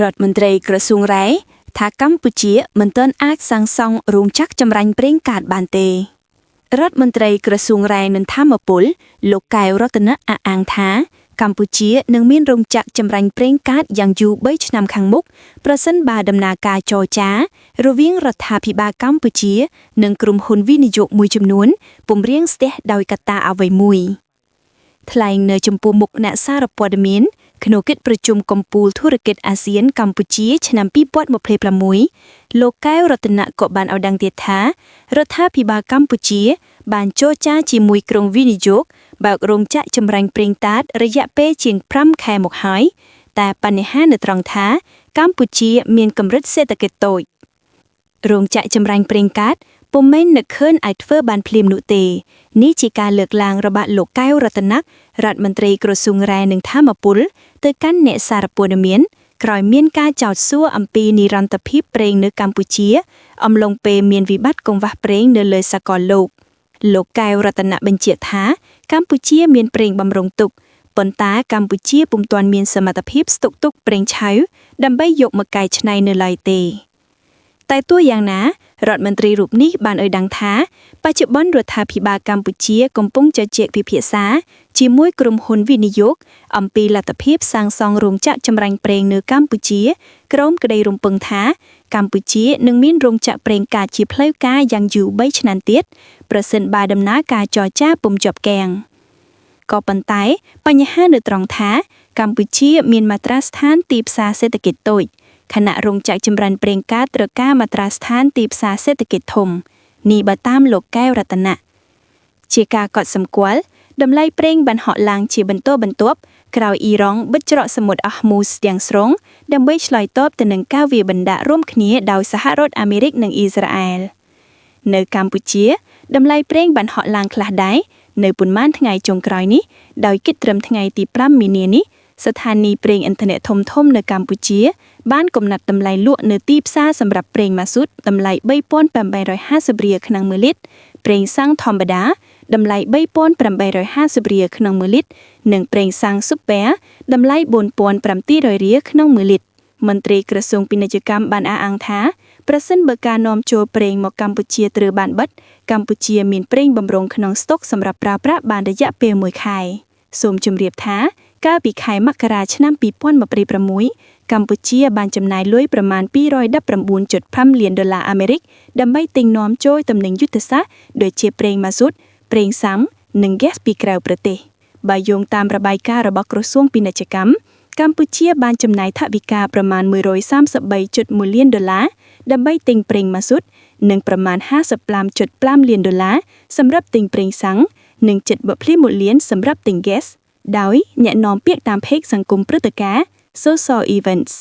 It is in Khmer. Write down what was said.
រដ្ឋមន្ត្រីក្រសួងរ៉ែថាកម្ពុជាមិនទាន់អាចសាងសង់រោងចក្រចម្រាញ់ប្រេងកាតបានទេរដ្ឋមន្ត្រីក្រសួងរ៉ែនិងធម្មពលលោកកែវរតនៈអះអាងថាកម្ពុជានឹងមានរោងចក្រចម្រាញ់ប្រេងកាតយ៉ាងយូរ3ឆ្នាំខាងមុខប្រសិនបើដំណើរការចរចារវាងរដ្ឋាភិបាលកម្ពុជានិងក្រុមហ៊ុនវិនិយោគមួយចំនួនពុំរៀងស្ទះដោយកត្តាអ្វីមួយថ្លែងនៅចំពោះមុខអ្នកសារព័ត៌មានក្នុងកិច្ចប្រជុំកំពូលធុរកិច្ចអាស៊ានកម្ពុជាឆ្នាំ2026លោកកែវរតនៈក៏បានឲ្យដឹងទៀតថារដ្ឋាភិបាលកម្ពុជាបានចរចាជាមួយក្រុមវិនិយោគបើករោងចក្រចម្រាញ់ប្រេងកាតរយៈពេលជាង5ខែមកហើយតែបញ្ហានៅត្រង់ថាកម្ពុជាមានកម្រិតសេដ្ឋកិច្ចតូចរោងចក្រចម្រាញ់ប្រេងកាតពុំមែននឹកឃើញអាចធ្វើបានភ្លាមនោះទេនេះជាការលើកឡើងរបស់លោកកែវរតនៈរដ្ឋមន្ត្រីក្រសួងរ៉ែនិងធម្មពលទៅកាន់អ្នកសារព័ត៌មានក្រោយមានការចោទសួរអំពីនិរន្តរភាពប្រេងនៅកម្ពុជាអំឡុងពេលមានវិបត្តិកង្វះប្រេងនៅលើសកលលោកកែវរតនៈបញ្ជាក់ថាកម្ពុជាមានប្រេងបម្រុងទុកប៉ុន្តែកម្ពុជាពុំទាន់មានសមត្ថភាពស្តុកទុកប្រេងឆៅដើម្បីយកមកកែច្នៃនៅឡើយទេតែទោះយ៉ាងណារដ្ឋមន្ត្រីរូបនេះបានឲ្យដឹងថាបច្ចុប្បន្នរដ្ឋាភិបាលកម្ពុជាកំពុងជជែកពិភាក្សាជាមួយក្រុមហ៊ុនវិនិយោគអំពីលទ្ធភាពសាងសង់រោងចក្រចម្រាញ់ប្រេងនៅកម្ពុជាក្រុមក្តីរំពឹងថាកម្ពុជានឹងមានរោងចក្រប្រេងកាតជាផ្លូវការយ៉ាងយូរ3ឆ្នាំទៀតប្រសិនបើដំណើរការចរចាពុំជាប់គាំងក៏ប៉ុន្តែបញ្ហានៅត្រង់ថាកម្ពុជាមានមាត្រាស្ថានទីផ្សារសេដ្ឋកិច្ចតូចខណៈរោងចក្រចម្រាញ់ប្រេងកាតត្រូវការមាត្រាស្ថានទីផ្សារសេដ្ឋកិច្ចធំនេះបើតាមលោកកែវរតនៈជាការកត់សម្គាល់តម្លៃប្រេងបានហក់ឡើងជាបន្តបន្ទាប់ក្រោយអ៊ីរ៉ង់បិទច្រកសមុទ្រអាហ្វមូសទាំងស្រុងដើម្បីឆ្លើយតបទៅនឹងការវាយបណ្ដាក់រួមគ្នាដោយសហរដ្ឋអាមេរិកនិងអ៊ីស្រាអែលនៅកម្ពុជាតម្លៃប្រេងបានហក់ឡើងខ្លះដែរនៅប៉ុន្មានថ្ងៃចុងក្រោយនេះដោយគិតត្រឹមថ្ងៃទី5មីនានេះស្ថានីយ៍ប្រេងឥន្ធនៈធំៗនៅកម្ពុជាបានកំណត់តម្លៃលក់នៅទីផ្សារសម្រាប់ប្រេងម៉ាស៊ូតតម្លៃ3850រៀលក្នុង1លីត្រប្រេងសាំងធម្មតាតម្លៃ3850រៀលក្នុង1លីត្រនិងប្រេងសាំងស៊ុបពែតម្លៃ4700រៀលក្នុង1លីត្រមន្ត្រីក្រសួងពាណិជ្ជកម្មបានអះអាងថាប្រសិនបើការនាំចូលប្រេងមកកម្ពុជាត្រូវបានបិទកម្ពុជាមានប្រេងបម្រុងក្នុងស្តុកសម្រាប់ប្រើប្រាស់បានរយៈពេល1ខែសូមជម្រាបថាកាលពីខែមករាឆ្នាំ2026កម្ពុជាបានចំណាយលុយប្រមាណ$219.5 លានអាមេរិកដើម្បីទិញនាំចូលទំនិញយុទ្ធសាស្ត្រដូចជាប្រេងម៉ាស៊ូតប្រេងសាំនិងហ្គាសពីក្រៅប្រទេសបើយោងតាមរបាយការណ៍របស់ក្រសួងពាណិជ្ជកម្មកម្ពុជាបានចំណាយថវិកាប្រមាណ$133.1 លានដើម្បីទិញប្រេងម៉ាស៊ូតនិងប្រមាណ$55.5 លានសម្រាប់ទិញប្រេងសាំងនិង$7.1 លានសម្រាប់ទិញហ្គាសដោយអ្នកនាំពាក្យតាមเพจសង្គមព្រឹត្តិការណ៍ Social Events